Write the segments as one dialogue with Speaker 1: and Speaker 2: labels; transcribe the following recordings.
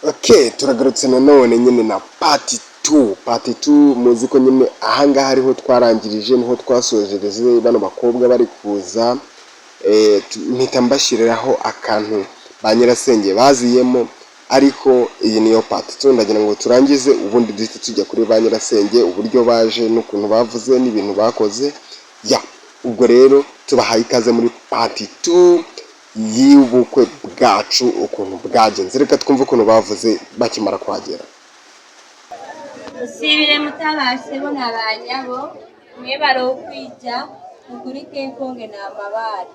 Speaker 1: Okay, turagarutse nanone nyine na part 2. Part 2 muzi ko nyine ahangaha ariho twarangirije, niho twasojereje bano bakobwa bari kuza. Mpita mbashiriraho akantu ba nyirasenge baziyemo, ariko iyi niyo part 2 ndagira ngo turangize, ubundi duhite tujya kuri ba nyirasenge, uburyo baje n'ukuntu bavuze n'ibintu bakoze. Ubwo rero tubahaye ikaze muri part 2 y'ubukwe bwacu ukuntu bwagenze. Reka twumve ukuntu bavuze bakimara kuhagera.
Speaker 2: Usibire mutabashe bo nabanyabo mwe barokwija ukuri kenkonge na mabare.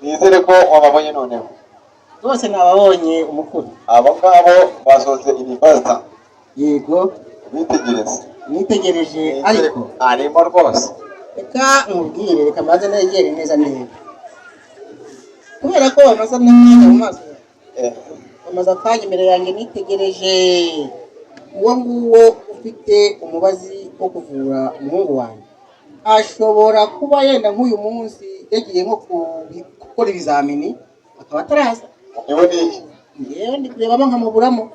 Speaker 3: Nizere ko wababonye noneho.
Speaker 4: Rwose nababonye umukuru.
Speaker 3: Abo ngabo basoze university.
Speaker 4: Yego. Nitegereje ariko
Speaker 3: arimo rwose.
Speaker 4: Reka nkubwire, reka maze negere neza neza. Kubera ko bamaze n'umwanya mu maso. Bamaze akanya imbere yanjye nitegereje. Uwo nguwo ufite umubazi wo kuvura umuhungu wanjye ashobora kuba yenda nk'uyu munsi yagiye nko gukora ibizamini akaba ataraza. Ngewe ndi kurebamo nkamuburamo.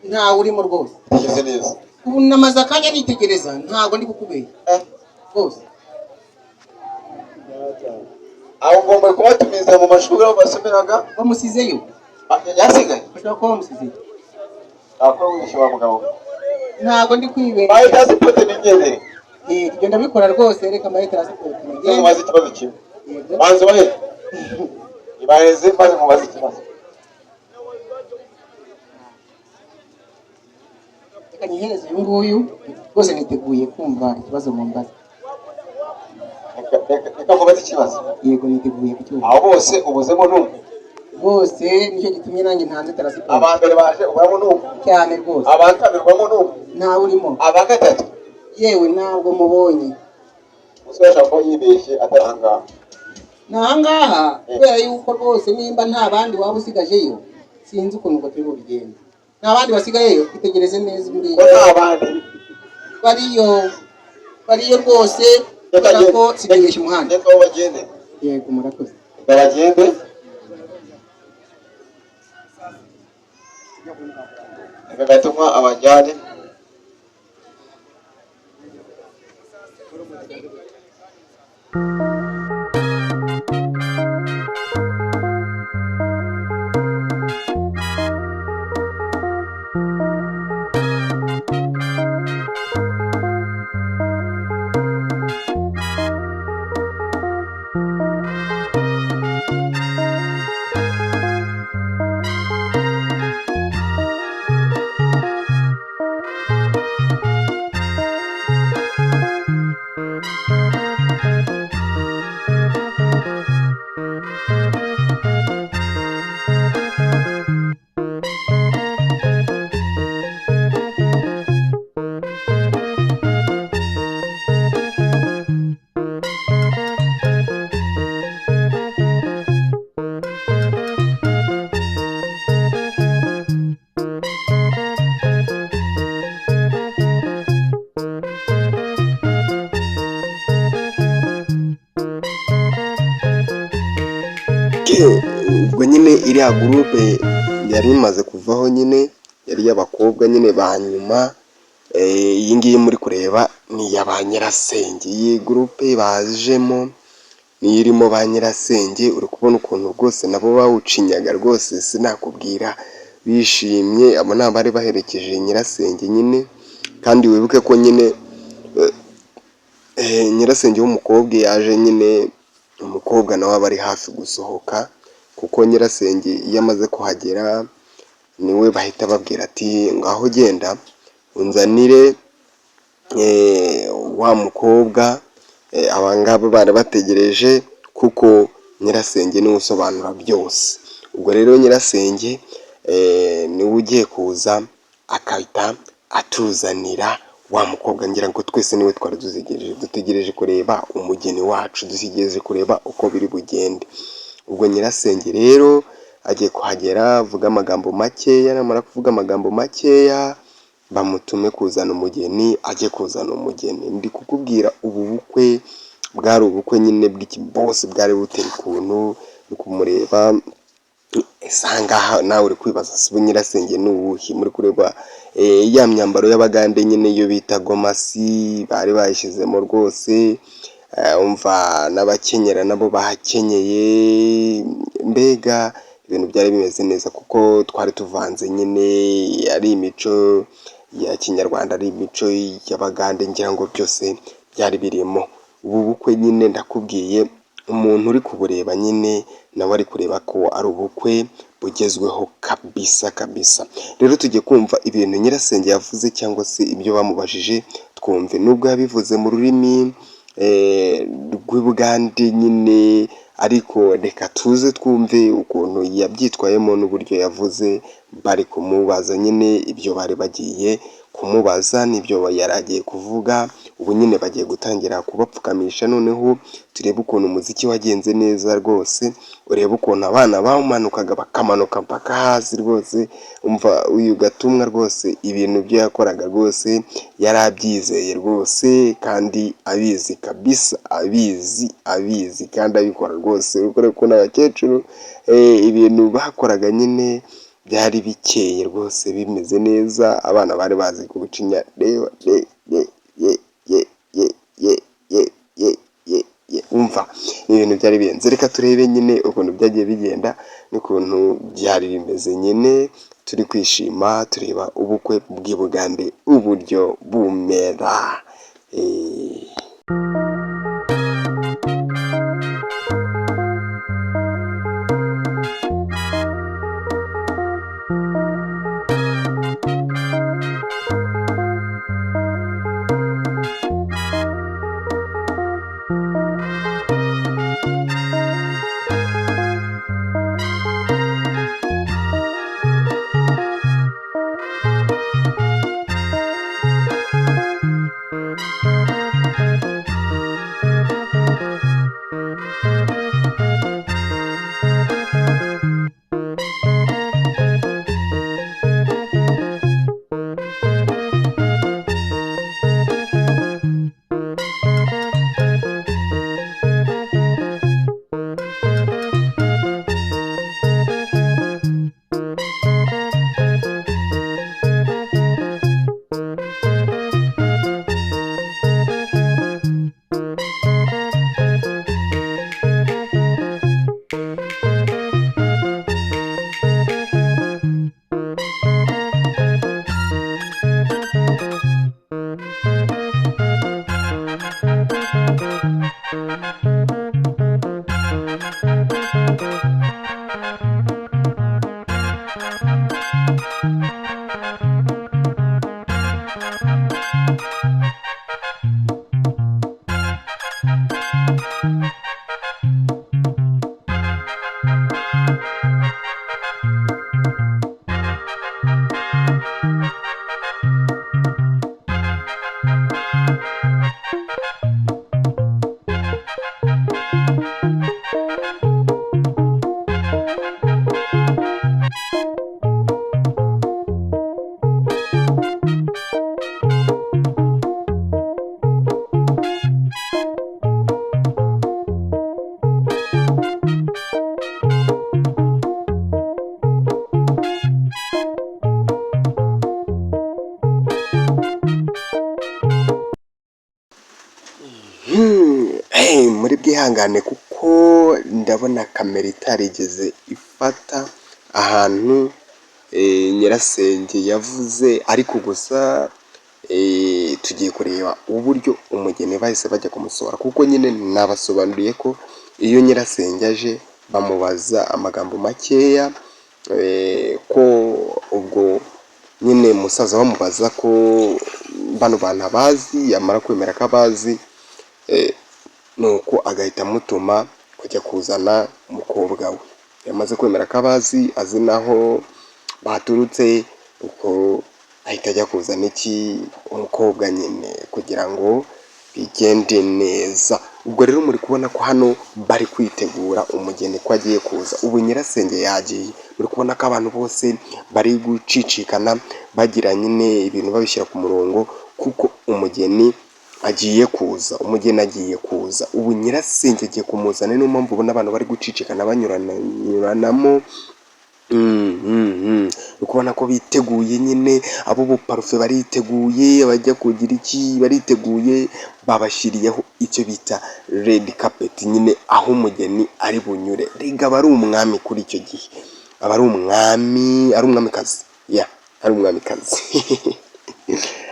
Speaker 4: Ntawe urimo rwose.
Speaker 3: Nigeze neza.
Speaker 4: Ubu namaze akanya nitegereza, ntabwo ndi kukubeshya rwose.
Speaker 3: Aho ngomba kubatumiza mu mashuri aho basomeraga.
Speaker 4: Bamusizeyo.
Speaker 3: Yasigaye.
Speaker 4: Bashobora kuba bamusizeyo.
Speaker 3: Akora wishyura mugabo.
Speaker 4: Ntabwo ndi kwibeshya.
Speaker 3: Bayi transport nigeze.
Speaker 4: Ibyo ndabikora rwose, reka mayi transport.
Speaker 3: Mubaze ikibazo kimwe. Banze bahe. Ibaheze maze mubaze ikibazo.
Speaker 4: Reka nyihereze uyu nguyu, rwose niteguye kumva ikibazo mu mbaza.
Speaker 3: Reka mubaze ikibazo.
Speaker 4: Yego, niteguye kucyumva.
Speaker 3: Aho bose ubuzemo n'umwe.
Speaker 4: Bose nicyo gitumye nanjye ntanze transport.
Speaker 3: Abambere baje ubamo n'umwe.
Speaker 4: Cyane rwose.
Speaker 3: Abantabirwamo n'umwe.
Speaker 4: Ntawe urimo.
Speaker 3: Abagatatu.
Speaker 4: Yewe ntabwo mubonye.
Speaker 3: Usubasha ko yibeshye ataranga.
Speaker 4: Nahangaha kubera yuko rwose nimba nta bandi waba usigajeyo, sinzi ukuntu ngo turi bugende. Nta bandi basigayeyo, itegereze neza imbere.
Speaker 3: Nta bandi.
Speaker 4: Bariyo rwose, ko sigayeje umuhanda.
Speaker 3: Reka bo bagende.
Speaker 4: Yego, murakoze.
Speaker 3: Bagende. Reka gatuma abajyane.
Speaker 1: Ubwo nyine iriya gurupe yari imaze kuvaho, nyine yari y'abakobwa nyine ba nyuma. Iyi ngiyi muri kureba ni iya ba nyirasenge. Iyi gurupe bajemo ni irimo ba nyirasenge. Uri kubona ukuntu rwose nabo bawucinyaga rwose sinakubwira, bishimye. Abo ni abari baherekeje nyirasenge nyine, kandi wibuke ko nyine nyirasenge w'umukobwa yaje nyine, umukobwa nawe aba ari hafi gusohoka, kuko nyirasenge iyo amaze kuhagera niwe bahita babwira ati ngaho genda unzanire wa mukobwa. Abangaba bari bategereje kuko nyirasenge niwe usobanura byose. Ubwo rero nyirasenge niwe ugiye kuza akahita atuzanira wa mukobwa. Ngira ngo twese niwe twari dutegereje kureba umugeni wacu, dutegereje kureba uko biri bugende. Ubwo nyirasenge rero agiye kuhagera, avuga amagambo makeya, namara kuvuga amagambo makeya bamutume kuzana umugeni, ajye kuzana umugeni. Ndi kukubwira ubu bukwe bwari ubukwe nyine bw'ikibosi, bwari buteye ukuntu uri kumureba ngaha nawe uri kwibaza se nyirasenge ni uwuhe, muri kureba ya myambaro y'abagande nyine iyo bita gomasi bari bayishyizemo rwose, umva n'abakenyera nabo bahakenyeye, mbega ibintu byari bimeze neza kuko twari tuvanze nyine, ari imico ya kinyarwanda ari imico y'abagande, ngira ngo byose byari birimo. Ubu bukwe nyine ndakubwiye umuntu uri kubureba nyine nawe ari kureba ko ari ubukwe bugezweho kabisa kabisa. Rero tujye kumva ibintu nyirasenge yavuze cyangwa se ibyo bamubajije twumve, nubwo yabivuze mu rurimi rw'Ubugande nyine, ariko reka tuze twumve ukuntu yabyitwayemo n'uburyo yavuze. Bari kumubaza nyine ibyo bari bagiye kumubaza n'ibyo yari agiye kuvuga, ubu nyine bagiye gutangira kubapfukamisha, noneho turebe ukuntu umuziki wagenze neza rwose, urebe ukuntu abana bawumanukaga bakamanuka mpaka hasi rwose, umva uyu Gatumwa rwose ibintu byo yakoraga rwose yari abyizeye rwose kandi abizi kabisa, abizi kandi abikora rwose, ukore ko n'abakecuru ibintu bakoraga nyine byari bikeye rwose bimeze neza, abana bari bazi kubucinya reba umva ibintu byari birenze. Reka turebe nyine ukuntu byagiye bigenda n'ukuntu byari bimeze nyine, turi kwishima tureba ubukwe bw'i Bugande uburyo bumera. Muri bwihangane kuko ndabona kamera itarigeze ifata ahantu nyirasenge yavuze, ariko gusa tugiye kureba uburyo umugeni bahise bajya kumusohora, kuko nyine nabasobanuriye ko iyo nyirasenge aje bamubaza amagambo makeya, ko ubwo nyine musaza bamubaza ko bano bantu abazi, yamara kwemera ko abazi nuko agahita amutuma kujya kuzana umukobwa we. Yamaze kwemera ko abazi, azi naho baturutse, uko ahita ajya kuzana umukobwa nyine kugira ngo bigende neza. Ubwo rero muri kubona ko hano bari kwitegura umugeni ko agiye kuza. Ubu nyirasenge yagiye, muri kubona ko abantu bose bari gucicikana bagira nyine ibintu babishyira ku murongo, kuko umugeni agiye kuza, umugeni agiye kuza, ubu nyirasenge agiye kumuzana, niyo mpamvu ubona abantu bari gucicikana banyuranamo. Ukubona ko biteguye nyine, abo buparufe bariteguye, abajya kugira iki bariteguye, babashyiriyeho icyo bita red carpet nyine aho umugeni ari bunyure. Rega aba ari umwami kuri icyo gihe, aba ari umwami, ari umwamikazi, ari umwamikazi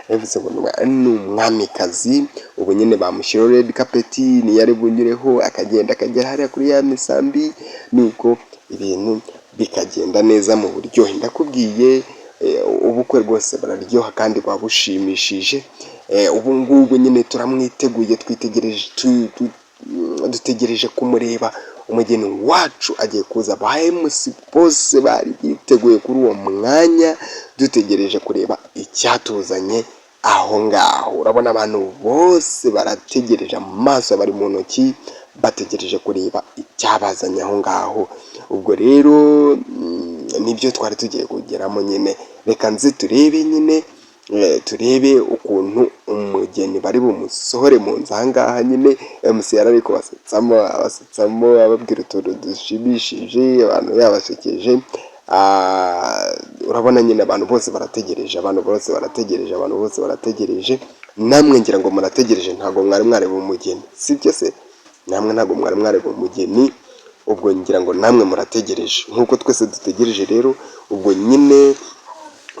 Speaker 1: yavuze ngo ni umwamikazi. Ubu nyine bamushyiraho red carpet, niyo ari bunyureho, akagenda akagera hariya kuri ya misambi, nuko ibintu bikagenda neza mu buryohe. Ndakubwiye ubukwe rwose bararyoha kandi buba bushimishije. Ubu ngubu nyine turamwiteguye, dutegereje kumureba. Umugeni wacu agiye kuza, ba MC bose bari biteguye kuri uwo mwanya, dutegereje kureba icyatuzanye aho ngaho. Urabona abantu bose barategereje, amaso bari mu ntoki, bategereje kureba icyabazanye aho ngaho. Ubwo rero nibyo twari tugiye kugeramo nyine. Reka nze turebe nyine, turebe ukuntu umugeni bari bumusohore mu nzu aha ngaha nyine. MC yari kubasetsamo, ababwira utuntu dushimishije, abantu yabasekeje. Urabona nyine abantu bose barategereje, namwe ngira ngo murategereje, ntabwo mwari mwareba umugeni, sibyo se? Namwe ntabwo mwari mwareba umugeni, ubwo ngira ngo namwe murategereje nk'uko twese dutegereje. Rero ubwo nyine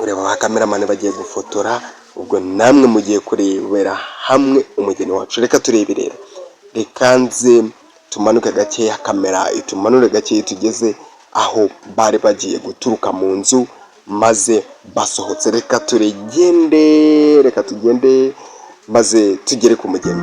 Speaker 1: ureba ba kameramani bagiye gufotora, ubwo namwe mugiye kurebera hamwe umugeni wacu. Reka turebe rero, reka nze tumanuke gakeya, kamera itumanure gakeya, tugeze aho bari bagiye guturuka mu nzu maze basohotse. Reka tugende maze tugere ku mugeni.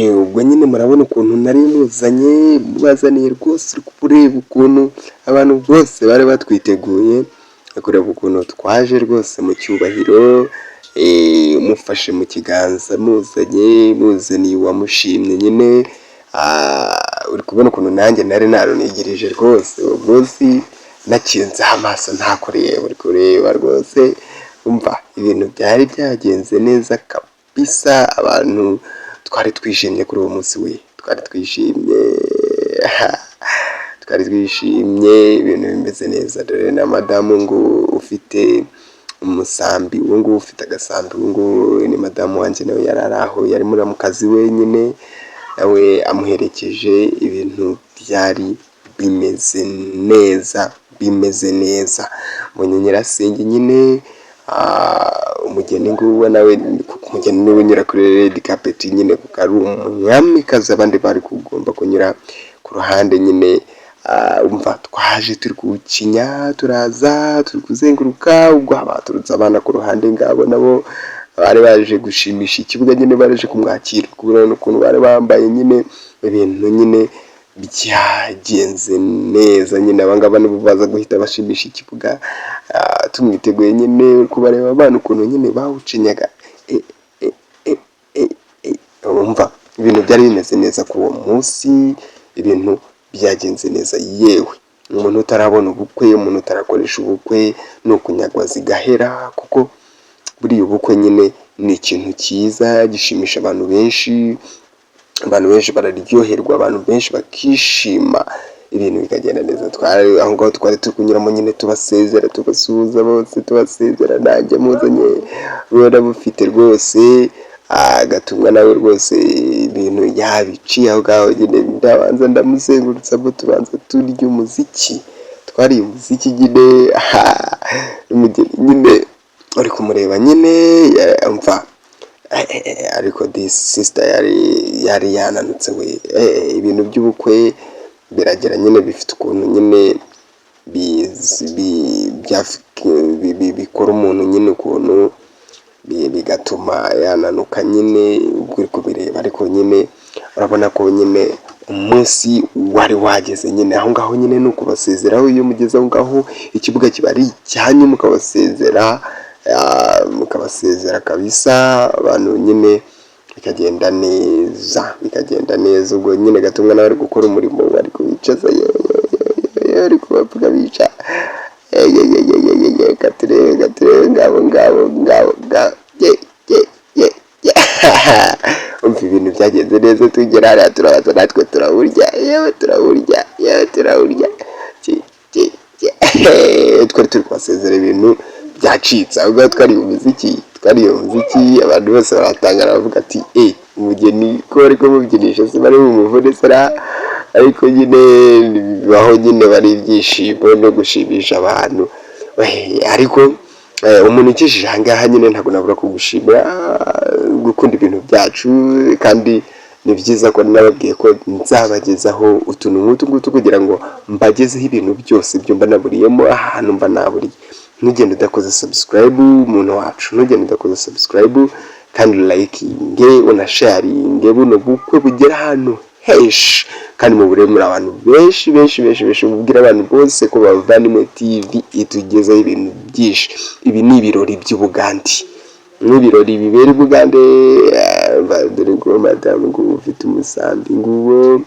Speaker 1: Ubwo nyine murabona ukuntu nari mubazaniye rwose, uri kureba ukuntu abantu bose bari batwiteguye, kureba ukuntu twaje rwose mu cyubahiro, mufashe mu kiganza, muzaniye uwamushimye nyine. Uri kubona ukuntu nanjye nari narunigirije rwose, uwo munsi nakinzeho amaso ntakureba, uri kureba rwose. Umva ibintu byari byagenze neza kabisa, abantu twari twishimye kuri uwo munsi twari twishimye, ibintu bimeze neza. Dore na madamu ngo ufite umusambi, uwo nguwo ufite agasambi, uwo nguwo ni madamu wanjye, nawe yari ari aho, yari muramukazi wenyine, nawe amuherekeje. Ibintu byari bimeze neza. Mbonye nyirasenge nyine, umugeni nguwo nawe, umugeni niwe unyura kuri red carpet nyine, kuko ari umwamikazi, abandi bari kugomba kunyura ku ruhande nyine. Umva twaje turi gucinya, turaza turi kuzenguruka, ubwo baturutse abana ku ruhande ngabo, nabo bari baje gushimisha ikibuga nyine, baje kumwakira, kubona ukuntu bari bambaye nyine, ibintu nyine byagenze neza nyine. Abangaba nibo baza guhita bashimisha ikibuga, tumwiteguye nyine, kubareba abana ukuntu nyine bawucinyaga. Umva ibintu byari bimeze neza kuri uwo munsi, ibintu byagenze neza. Yewe umuntu utarabona ubukwe, umuntu utarakoresha ubukwe, ni ukunyagwa zigahera, kuko buriya ubukwe nyine ni ikintu cyiza gishimisha abantu benshi bararyoherwa, abantu benshi bakishima, ibintu bikagenda neza. Twari aho ngaho, twari turi kunyuramo nyine, tubasezera, tubasuhuza bose, nanjye muzanye ubona bufite rwose Gatumwa nawe rwose ibintu yabiciye aho ngaho nyine ndabanza ndamusengurutsa ngo tubanza turya umuziki, twariye umuziki nyine umugeni nyine uri kumureba nyine umva, ariko this sister yari yananutse we. Ibintu by'ubukwe biragera nyine bifite ukuntu nyine bikora umuntu nyine ukuntu bigatuma yananuka nyine uri kubireba, ariko nyine urabona ko nyine umunsi wari wageze nyine aho ngaho nyine ni ukubasezeraho. Iyo mugeze aho ngaho ikibuga kiba ari icyanyu, mukabasezera kabisa, abantu nyine bikagenda neza. Ubwo nyine Gatumwa nawe ari gukora umurimo, ari kubicaza ari kubavuga bica gaturebe ngabo umva ibintu byagenze neza. Tugera hariya turabaza natwe turawurya, twari turi kubasezera ibintu byacitse ahubwo twariye umuziki, abantu bose baratangara bavuga ati umugeni ko ariko mubyinisha se bari bumuvune sara, ariko nyine bibaho nyine, bari ibyishimo no gushimisha abantu. Ariko umuntu ukijije aha ngaha nyine ntabwo nabura kugushimira gukunda ibintu byacu, kandi ni byiza ko nababwiye ko nzabagezaho utuntu nk'utu ngutu kugira ngo mbagezeho ibintu byose byo mba naburiyemo ahantu mba naburiye. Ntugende udakoze subscribe umuntu wacu, ntugende udakoze subscribe kandi likinge unasharinge, buno bukwe bugera ahantu henshi kandi mu buremure abantu benshi mubwira abantu bose ko Bavandimwe TV itugezaho ibintu byinshi. Ibi ni ibirori by'Ubugande, n'ibirori bibera Ubugande. Dore ngo madamu ngo ufite umusambi nguwo,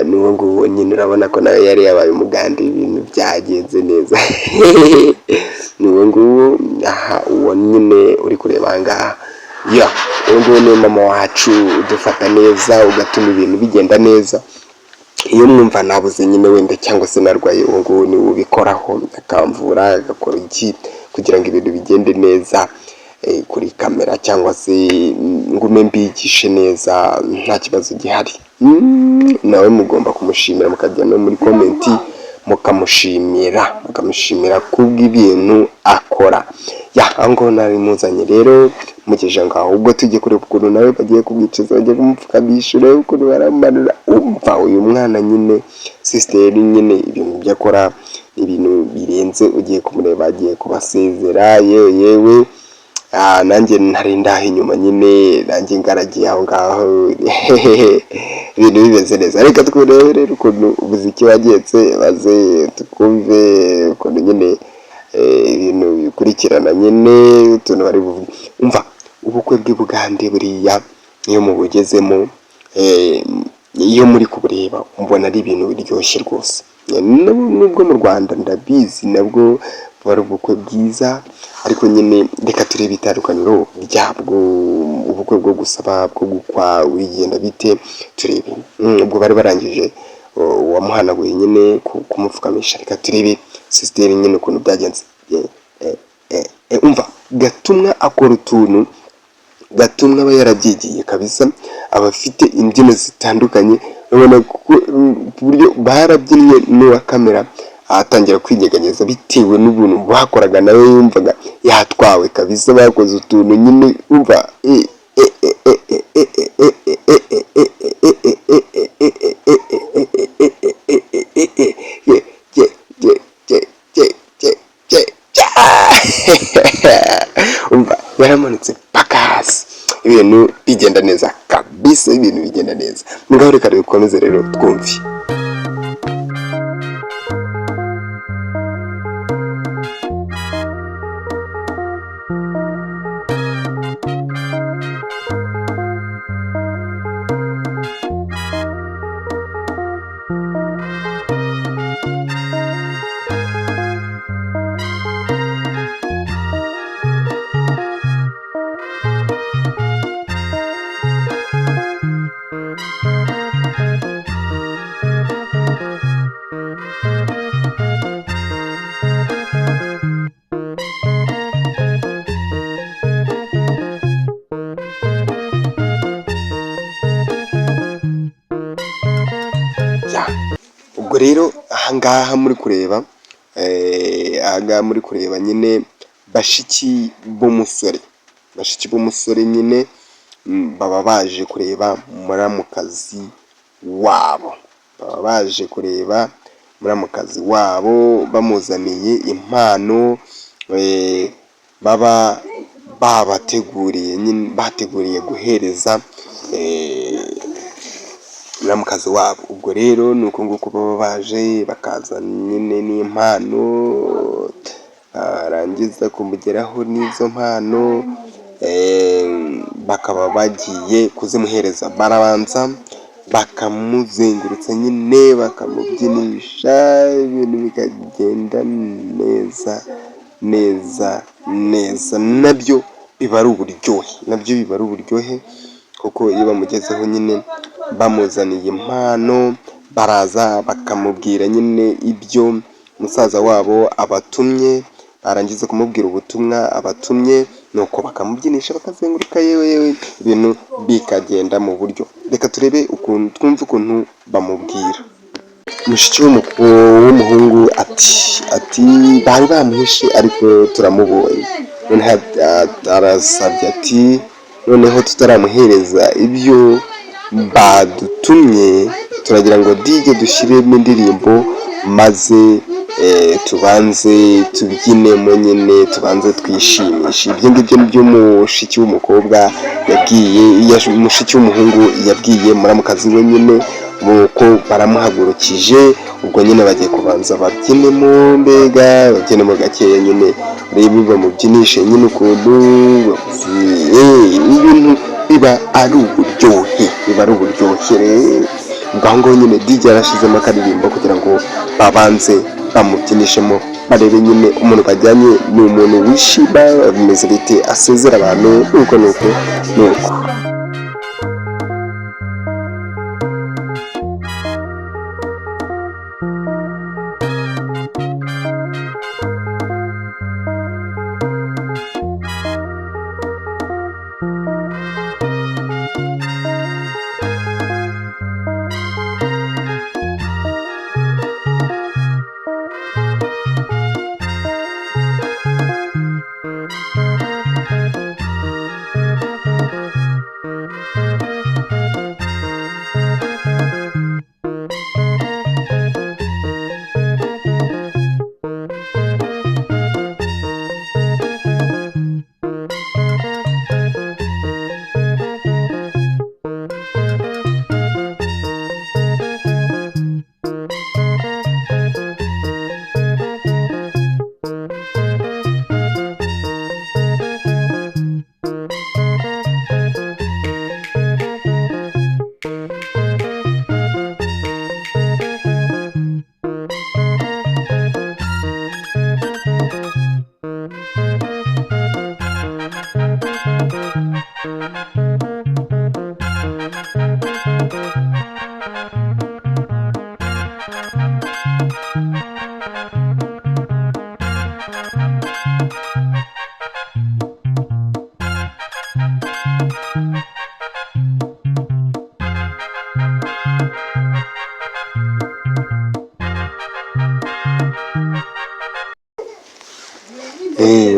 Speaker 1: n'uwo nguwo nyine urabona ko nawe yari yabaye Umugande, ibintu byagenze neza. N'uwo nguwo uwo nyine uri kureba aha ngaha, uwo nguwo ni mama wacu udufata neza, ugatuma ibintu bigenda neza. Iyo mwumva nabuze nyine wenda cyangwa se narwaye, uwo nguwo ni ubikoraho akamvura, agakora iki kugira ngo ibintu bigende neza kuri kamera, cyangwa se ngume mbigishe neza nta kibazo gihari. Nawe mugomba kumushimira, mukajya no muri komenti mukamushimira kubw'ibintu akora. Aho ngaho nari muzanye rero mugeje ngaho, ubwo tujye kureba ukuntu nawe bagiye kumwicaza, bagiye kumupfukamisha, urebe ukuntu baramanura. Umva uyu mwana nyine sister nyine ibintu byo akora ibintu birenze, ugiye kumureba agiye kubasezera yewe nanjye ntari ndaha inyuma nyine, nanjye ngaragiye aho ngaho ibintu bimeze neza. Reka twurebe rero ukuntu umuziki wagenze, maze tukumve ukuntu nyine ibintu bikurikirana nyine utuntu bari buvuge. Umva ubukwe bw'Ubugande buriya iyo mubugezemo, iyo muri kubureba mbona ari ibintu biryoshye rwose. Nubwo mu Rwanda ndabizi nabwo bari ubukwe bwiza, ariko nyine reka turebe itandukaniro ryabwo. Ubukwe bwo gusaba, bwo gukwa wigenda bite, turebe. Ubwo bari barangije wamuhanaguye nyine kumupfukamisha, reka turebe sister nyine ukuntu byagenze. Umva Gatumwa akora utuntu, Gatumwa aba yarabyigiye kabisa, abafite imbyino zitandukanye, urabona ku buryo barabyinnye n'uwa kamera atangira kwinyeganyeza bitewe n'ubuntu bakoraga, nawe yumvaga yatwawe kabisa. Bakoze utuntu nyine umva umva yaramanutse paka hasi, ibintu bigenda neza kabisa, ibintu bigenda neza. Ngaho reka dukomeze rero twumve. ubwo rero ahangaha muri kureba ahangaha muri kureba nyine bashiki b'umusore nyine baba baje kureba muramukazi wabo, bamuzaniye impano baba bateguriye guhereza muramukazi wabo. Ubwo rero ni uko nguko baba baje bakazana nyine n'impano, barangiza kumugeraho n'izo mpano bakaba bagiye kuzimuhereza. Barabanza bakamuzengurutsa nyine bakamubyinisha, ibintu bikagenda neza. Nabyo biba ari uburyohe, kuko iyo bamugezeho nyine bamuzaniye impano, baraza bakamubwira nyine ibyo musaza wabo abatumye, barangiza kumubwira ubutumwa abatumye, nuko bakamubyinisha bakazenguruka, yewe ibintu bikagenda mu buryo. Reka turebe twumve ukuntu bamubwira. Mushiki w'umuhungu ati bari bamuhishe ariko turamubonye. Noneho arasabye ati noneho tutaramuhereza ibyo badutumye, turagira ngo DJ dushyiremo indirimbo maze tubanze tubyinemo nyine, tubanze twishimishe. Ibyo ngibyo nibyo mushiki w'umukobwa mushiki w'umuhungu yabwiye muramukazi we nyine, nuko baramuhagurukije. Ubwo nyine bagiye kubanza babyinemo, mbega babyinemo gakeya nyine, reba bamubyinishe nyine ukuntu ibintu biba ari uburyohe ngaho ngo nyine DJ yarashizemo akaririmbo kugira ngo babanze bamubyinishemo, barebe nyine umuntu bajyanye ni umuntu wishima, bimeze bite, asezera abantu, nuko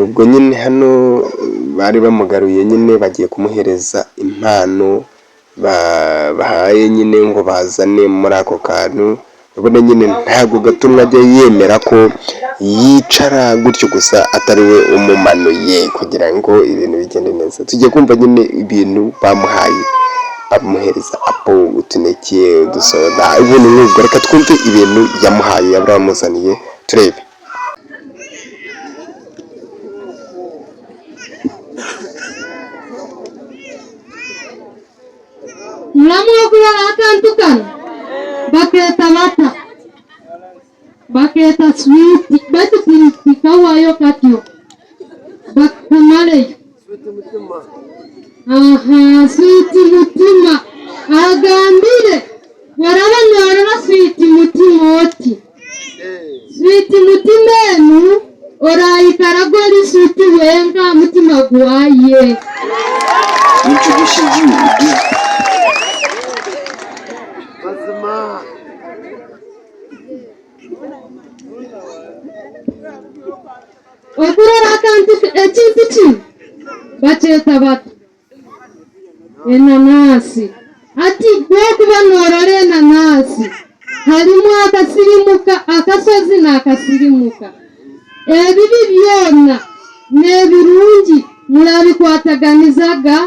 Speaker 1: ubwo nyine hano bari bamugaruye nyine, bagiye kumuhereza impano bahaye nyine ngo bazane muri ako kantu. Urabona nyine ntabwo gatumwa ajya yemera ko yicara gutyo gusa atari we umumanuye, kugira ngo ibintu bigende neza. Tugiye kumva nyine ibintu bamuhaye, bamuhereza apo, utuneke, udusoda, ibintu n'ubwo. Reka twumve ibintu yamuhaye, yabamuzaniye, turebe.
Speaker 5: Mulamugura akantu kan baketa sweet batu pikawayo katyo bakamale sweet mutima agambire warabanora sweet mutima oti sweet mutima enu orayikaragori sweet wenga mutima gwaye okurora akantu ekintu kino bakyeta bata enanasi. Ati gwokuba norora enanasi halimu akasirimuka akasozi n'akasirimuka. Ebibi byona n'ebirungi mulabikwataganizaga.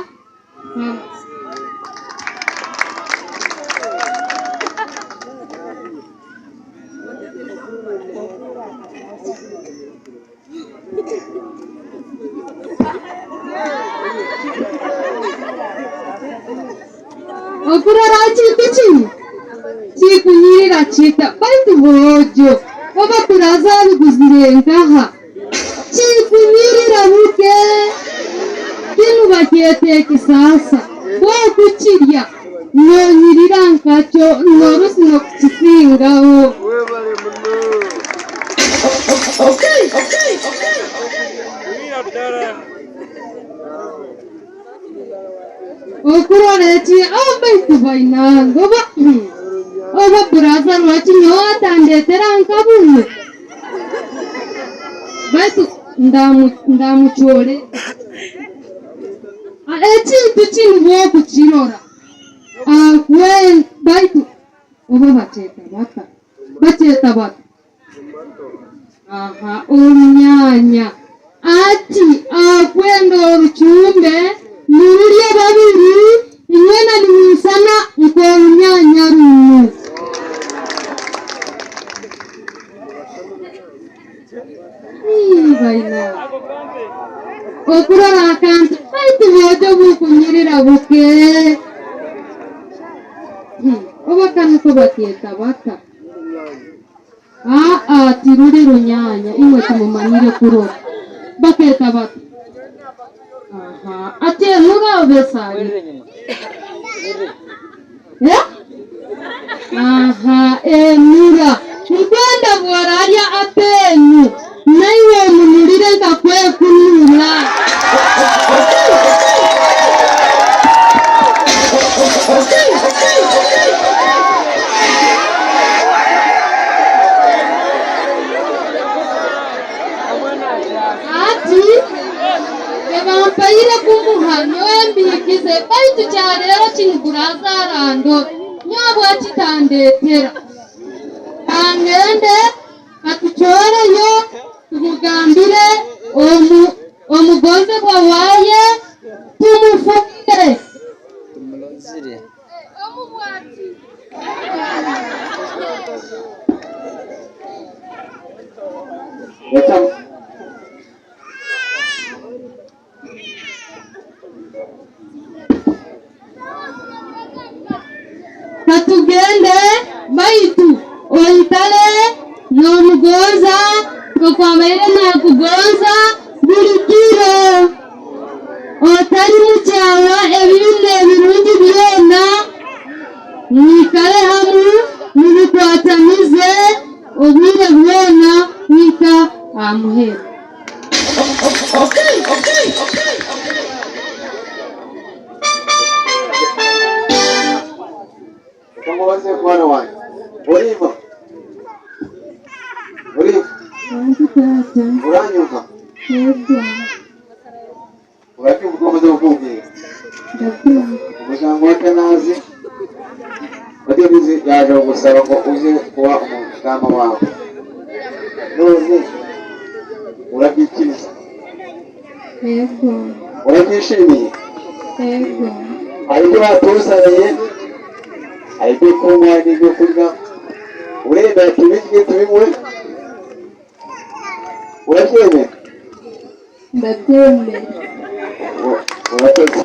Speaker 5: Okurora kintu kino kikunyirira kita baitu bojo oba kuraza biguzire nkaha kikunyirira buke kinu bakyete kisasa bwokukirya nonyirira nkakyo norusi nokukisingaho. Okurora eki abaitu bainanga oba buraza lwaki nyowe atandetera nkabuno baitu ndamucyore ekintu kinu bwokukirora akwe baitu oba bakyeta bata aha orunyanya. Ati akwenda orucumbe nurulye babiri inwena nimusana nk'orunyanya runo. Baina okurora akantu baitu bojo bukunyirira buke oba kanu ko bakyeta bata tiruri runyanya imwe tumumanire kurora bakyeta bata. Ati nura obesari nura nkwenda bworarya apenyu naiwe munurire nkakwe kunura. Ati ebampaire kumuhano embikize baitu kyarero kiniguraza rando nyabwa kitandetera angende katuchoreyo tumugambire omugonze bwawaye tumufukire omubwati katugende baitu oyitale n'omugonza okwabaire nakugonza buli kiro otali mukyawa ebintu ebirungi byona mwikale hamu mubikwatanize obwire bwona mwika amuhera.
Speaker 3: Kamubaze mwana wanjye urimo uranyumva urabyumva ukomeze kukumvira umuryango wa Kanazi David yaje gusaba ngo uze kuba umugama wawe none urabyikiriza urabyishimiye hari ibyo batuzaniye hari ibyo kunywa n'ibyo kurya urenda tubirye tubinywe urabyemera
Speaker 5: ndabyemera
Speaker 3: urakoze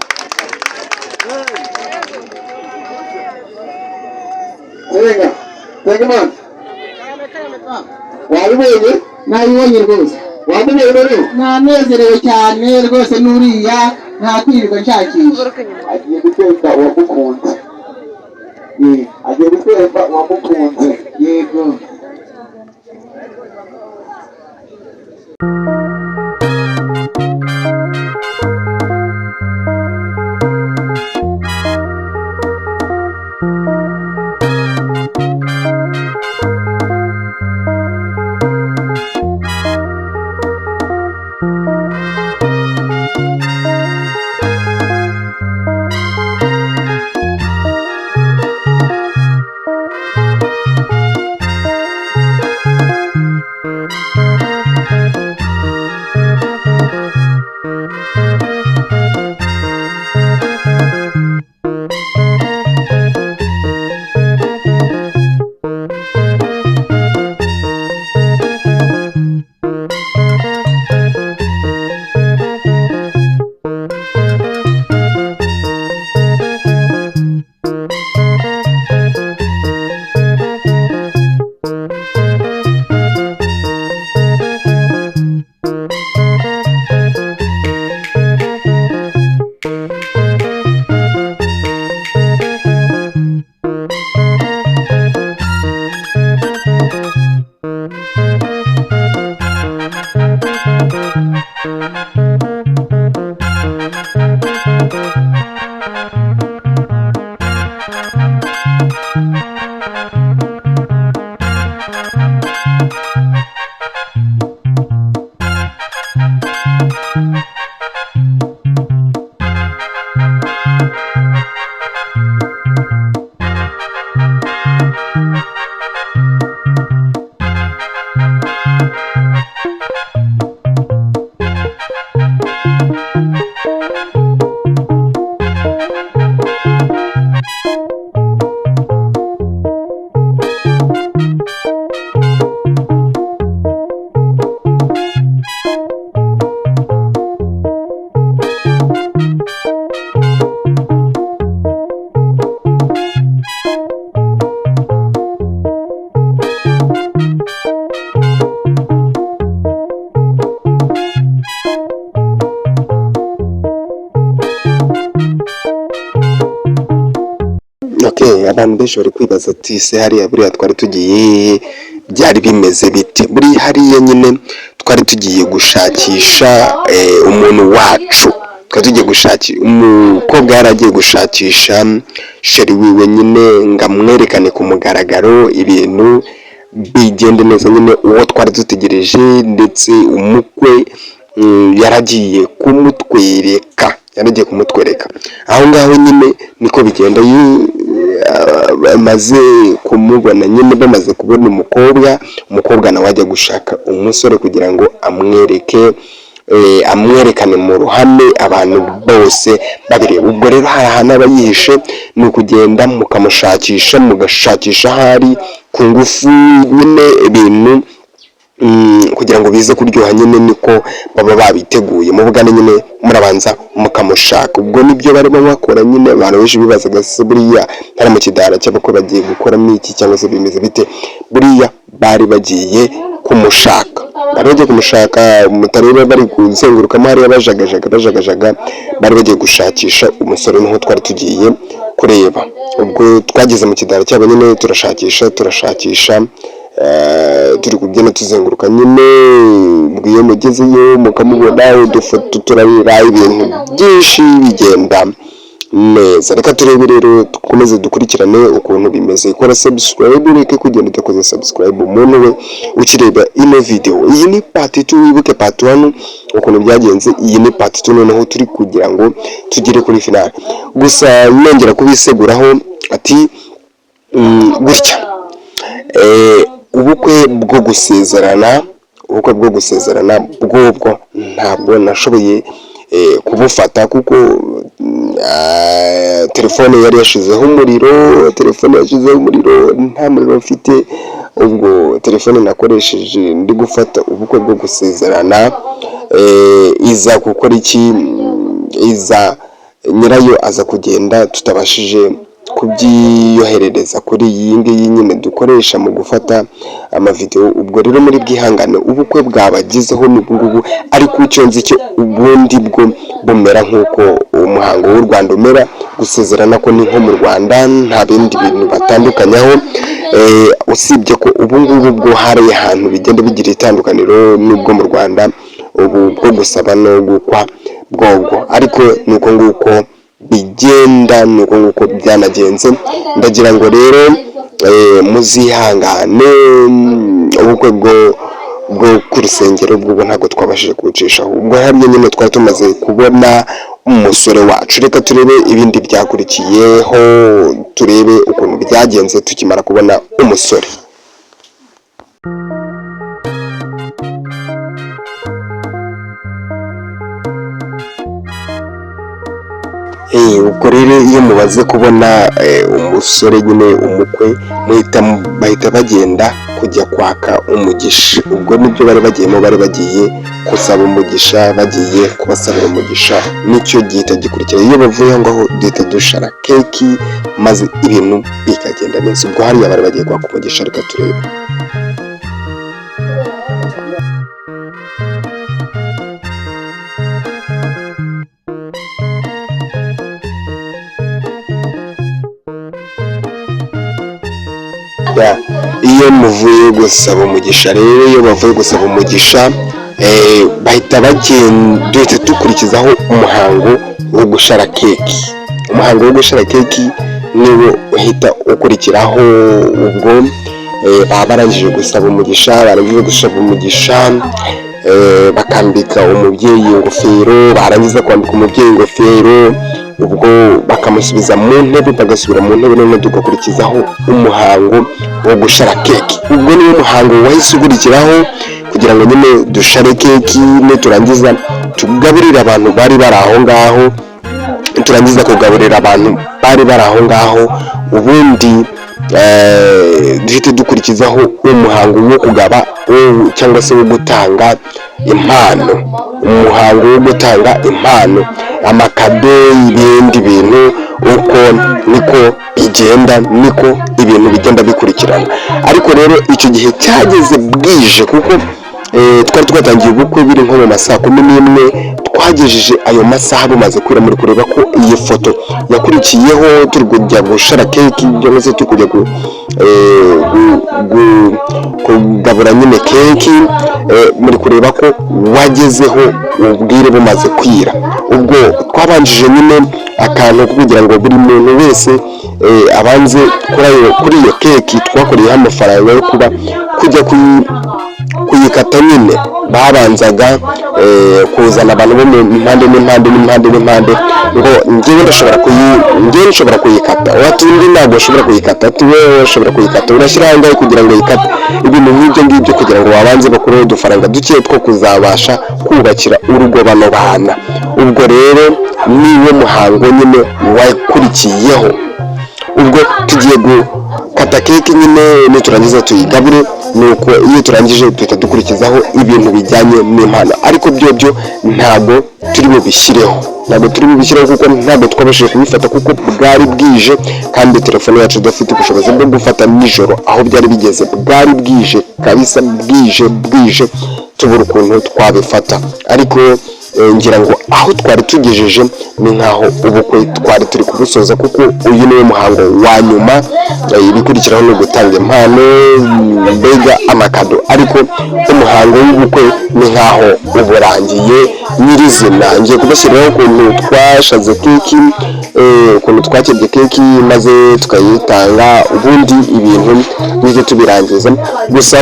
Speaker 3: Senga man wabibonye
Speaker 4: nabibonye rwose
Speaker 3: wabibonye rero
Speaker 4: nanezerewe cyane rwose nuriya nta kwirirwa nshakisha
Speaker 3: agiye guteka uwamukunze agiye guteka uwamukunze
Speaker 4: yego.
Speaker 1: Okay, abantu benshi bari kwibaza ati se hariya buriya twari tugiye byari bimeze bite? Buri hariya nyine twari tugiye gushakisha umuntu wacu, twari tugiye gushakisha umukobwa, yari agiye gushakisha sheri wiwe nyine ngo amwerekane ku mugaragaro, ibintu bigende neza nyine, uwo twari dutegereje, ndetse umukwe yaragiye kumutwereka aho ngaho nyine niko bigenda. Bamaze kumubona nyine, bamaze kubona umukobwa nawe ajya gushaka umusore kugira ngo amwerekane mu ruhame abantu bose babireba. Ubwo rero hari ahantu aba yihishe, ni ukugenda mukamushakisha, mugashakisha ahari ku ngufu nyine, ibintu kugira ngo bize kuryoha nyine, niko baba babiteguye. mubugane nyine murabanza mukamushaka. Ubwo nibyo barimo bakora nyine. Abantu benshi bibazaga se buriya hari mu kidara cy'abakwe bagiye gukoramo iki cyangwa se bimeze bite? Buriya bari bagiye kumushaka, mutareba bari kuzengurukamo hariya bajagajaga, bari bagiye gushakisha umusore, niho twari tugiye kureba. Ubwo twageze mu kidara cyabo nyine turashakisha turi kugenda tuzenguruka nyine. Ubwo iyo mugezeyo mukamubona, udufoto turabira, ibintu byinshi bigenda neza. Reka turebe rero, dukomeze dukurikirane ukuntu bimeze. Ikora subscribe, ureke kugenda udakoze subscribe. Umuntu we ukireba ino video, iyi ni part 2, wibuke part 1 ukuntu byagenze, iyi ni part 2 noneho turi kugira ngo tugere kuri finale. Gusa nongera kubiseguraho ati gutya ubukwe bwo gusezerana bwobwo ntabwo nashoboye kubufata, kuko telefone yari yashizeho umuriro, nta muriro mfite. Ubwo telefone nakoresheje ndi gufata ubukwe bwo gusezerana iza gukora iki, nyirayo aza kugenda, tutabashije kubyiyoherereza kuri iyi ngiyi nyine dukoresha mu gufata amavideo. Ubwo rero muri bwihangane, ubukwe bwabagizeho n'ubungubu, ariko icyo nzi cyo ubundi bwo bumera nk'uko umuhango w'u Rwanda umera. Gusezerana ko ni nko mu Rwanda, nta bindi bintu batandukanyaho, usibye ko ubungubu bwo hari ahantu bigenda bigira itandukaniro n'ubwo mu Rwanda. Ubu bwo gusaba no gukwa bwobwo, ariko nuko nguko bigenda, nuko nguko byanagenze. Ndagira ngo rero muzihangane, ubukwe bwo ku rusengero bwo ntabwo twabashije kuwucishaho. Ubwo hamwe nyine twari tumaze kubona umusore wacu. Reka turebe ibindi byakurikiyeho, turebe ukuntu byagenze tukimara kubona umusore. Ubwo rero iyo mubaze kubona umusore nyine, umukwe, bahita bagenda kujya kwaka umugisha. Ubwo nibyo bari bagiyemo, bari bagiye gusaba umugisha, bagiye kubasabira umugisha. Nicyo gihita gikurikira. Iyo bavuye aho ngaho duhita dushara keki, maze ibintu bikagenda neza. Ubwo hariya bari bagiye kwaka umugisha. Reka turebe. Iyo muvuye gusaba umugisha rero, iyo bavuye gusaba umugisha, bahita duhita dukurikizaho umuhango wo gushara keki. Umuhango wo gushara keki niwo uhita ukurikiraho. Ubwo baba barangije gusaba umugisha, bakambika umubyeyi ingofero, barangiza kwambika umubyeyi ingofero, ubwo bakamusubiza mu ntebe, bagasubira mu ntebe, noneho tugakurikizaho umuhango wo gushara keki. Ubwo niwo muhango wahise ukurikiraho kugira ngo nyine dushare keki, turangiza tugaburira abantu bari bari aho ngaho. Turangiza kugaburira abantu bari bari aho ngaho, ubundi duhite dukurikizaho umuhango wo kugaba cyangwa se wo gutanga impano. Umuhango wo gutanga impano, amakado, ibindi bintu, uko niko bigenda, niko ibintu bigenda bikurikirana. Ariko rero icyo gihe cyageze bwije, kuko twari twatangiye ubukwe biri nko mu masaha 11 twagejeje ayo masaha bumaze kwira. Muri kureba ko iyi foto yakurikiyeho turi kujya gushara keke cyangwa se turi kujya kugabura nyine keke, muri kureba ko wagezeho ubwire bumaze kwira. Ubwo twabanjije nyine akantu kugira ngo buri muntu wese abanze kuri iyo keke twakoreyeho amafaranga yo kuba kujya kuyikata nyine. Babanzaga kuzana abantu bo mu mpande n'impande ngo njyewe nshobora kuyikata, watundi ntabwo ushobora kuyikata, wowe ushobora kuyikata, urashyira ahangahe kugira ngo yikate. Ibintu nk'ibyo ngibyo kugira ngo babanze bakureho udufaranga duke two kuzabasha kubakira urugo bano bana. Ubwo rero niwe muhango nyine wakurikiyeho. Ubwo tugiye gukata keke nyine, niturangiza tuyigabure, nuko iyo turangije duhita dukurikizaho ibintu bijyanye n'impano. Ariko byo ntabwo turi bubishyireho kuko ntabwo twabashije kubifata kuko bwari bwije, kandi telefone yacu idafite ubushobozi bwo gufata nijoro aho byari bigeze. Bwari bwije kabisa, bwije tubura ukuntu twabifata. Ariko ngira ngo aho twari tugejeje ni nkaho ubukwe twari turi kubusoza, kuko uyu niwe muhango wa nyuma. Ibikurikiraho no gutanga impano, mbega amakado. Ariko umuhango w'ubukwe ni nkaho uburangiye nyirizina. Ngiye kubashyiriraho ukuntu twashaze keki, ukuntu twakebye keki maze tukayitanga, ubundi ibintu nibyo tubirangiza. Gusa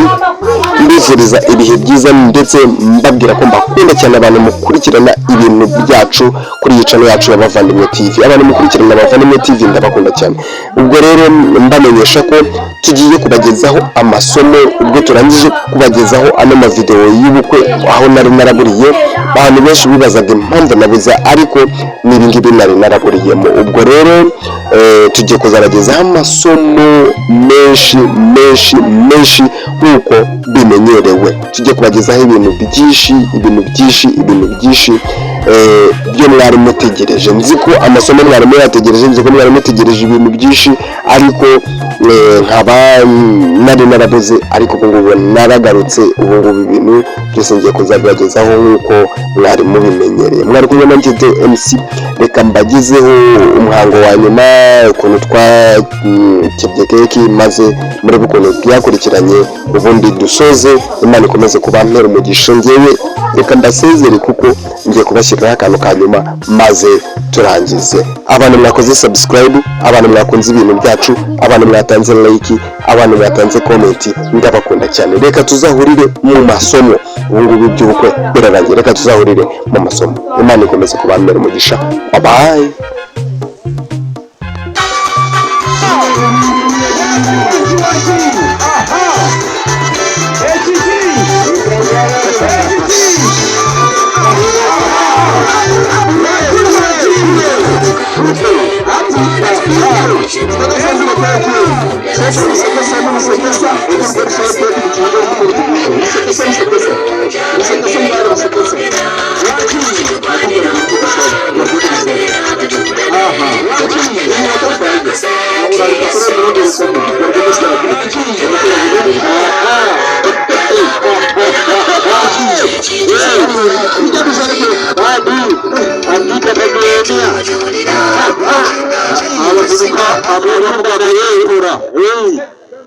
Speaker 1: mbifuriza ibihe byiza, ndetse mbabwira ko mbakunda cyane abantu mukurikirana ibintu byacu kuri iyi channel yacu y'Abavandimwe TV. Abantu mukurikirana Abavandimwe TV ndabakunda cyane. Ubwo rero mbamenyesha ko tugiye kubagezaho amasomo. Ubwo turangije kubagezaho ano mavideo y'ubukwe aho nari naraburiye, abantu benshi bibazaga impamvu nabuze, ariko n'ibingibi nari naraburiyemo. Ubwo rero tugiye kuzabagezaho amasomo menshi nk'uko bimenyerewe. Tugiye kubagezaho ibintu byinshi byo mwari mutegereje. Nzi ko amasomo mwari muyategereje, nzi ko mwari mutegereje ibintu byinshi, ariko nkaba nari narabuze. Ariko ubu ngubu naragarutse, ubu ngubu ibintu byose ngiye kuzabibagezaho nk'uko mwari mubimenyereye. Mwari kumwe na Njye MC, reka mbagezeho umuhango wa nyuma, ukuntu twakebye keke maze murebe ukuntu byakurikiranye, ubundi dusoze. Imana ikomeze kubampera umugisha. Ngewe reka mbasezere kuko ngiye kubashyiriraho akantu ka nyuma maze turangize. Abantu mwakoze subscribe, abantu mwakunze ibintu byacu, abantu mwatanze like, abantu mwatanze comment, ndabakunda cyane. Reka tuzahurire mu masomo. Ubu ngubu by'ubukwe birarangiye, reka tuzahurire mu masomo. Imana ikomeze kubampera umugisha. Bye bye.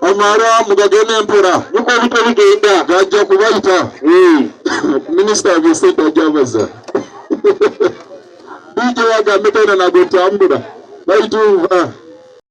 Speaker 3: Amara mugagene mpora nuko bito bigenda gajya kubayita Minister of State ajabaza bije waga metana na gotambura baitu